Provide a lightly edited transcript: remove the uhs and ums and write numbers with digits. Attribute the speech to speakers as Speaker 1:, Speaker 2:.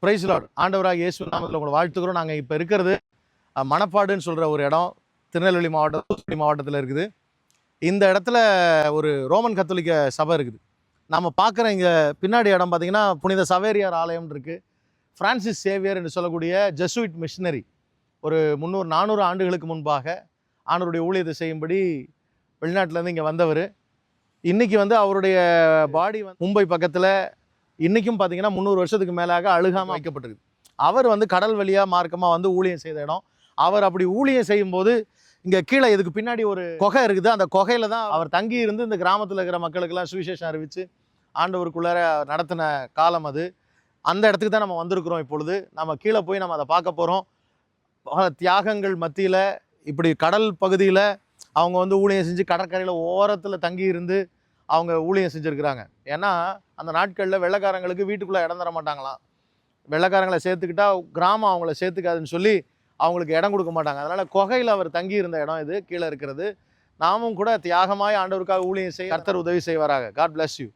Speaker 1: Price Lord. ஆண்டவராக இயேசு நாமத்தில் உங்களை வாழ்த்துக்கிறோம். நாங்கள் இப்போ இருக்கிறது மணப்பாடுன்னு சொல்கிற ஒரு இடம், திருநெல்வேலி மாவட்டம், தூத்துக்குடி மாவட்டத்தில் இருக்குது. இந்த இடத்துல ஒரு ரோமன் கத்தோலிக்க சபை இருக்குது. நம்ம பார்க்குற இங்கே பின்னாடி இடம் பார்த்திங்கன்னா புனித சவேரியார் ஆலயம் இருக்குது. ஃப்ரான்சிஸ் சேவியர் என்று சொல்லக்கூடிய ஜெசுவிட் மிஷினரி ஒரு 300-400 ஆண்டுகளுக்கு முன்பாக ஆண்டவருடைய ஊழியத்தை செய்யும்படி வெளிநாட்டிலேருந்து இங்கே வந்தவர். இன்றைக்கி அவருடைய பாடி மும்பை பக்கத்தில் இன்றைக்கும் பார்த்திங்கன்னா 300 வருஷத்துக்கு மேலாக அழுகாமல் வைக்கப்பட்டிருக்கு. அவர் கடல் வழியாக மார்க்கமாக ஊழியம் செய்த இடம். அவர் அப்படி ஊழியம் செய்யும்போது இங்கே கீழே இதுக்கு பின்னாடி ஒரு குகை இருக்குது. அந்த குகையில் தான் அவர் தங்கி இருந்து இந்த கிராமத்தில் இருக்கிற மக்களுக்கெல்லாம் சுவிசேஷம் அறிவித்து ஆண்டவருக்குள்ளார நடத்தின காலம் அது. அந்த இடத்துக்கு தான் நம்ம வந்திருக்கிறோம். இப்பொழுது நம்ம கீழே போய் நம்ம அதை பார்க்க போகிறோம். தியாகங்கள் மத்தியில் இப்படி கடல் பகுதியில் அவங்க ஊழியம் செஞ்சு கடற்கரையில் ஓரத்தில் தங்கி இருந்து அவங்க ஊழியம் செஞ்சுருக்கிறாங்க. ஏன்னா அந்த நாட்களில் வெள்ளைக்காரங்களுக்கு வீட்டுக்குள்ளே இடம் தர மாட்டாங்களாம். வெள்ளைக்காரங்களை சேர்த்துக்கிட்டா கிராமம் அவங்கள சேர்த்துக்காதுன்னு சொல்லி அவங்களுக்கு இடம் கொடுக்க மாட்டாங்க. அதனால் குகையில் அவர் தங்கி இருந்த இடம் இது கீழே இருக்கிறது. நாமும் கூட தியாகமாய் ஆண்டவருக்காக ஊழியம் செய்ய கர்த்தர் உதவி செய்வாராக. God bless you.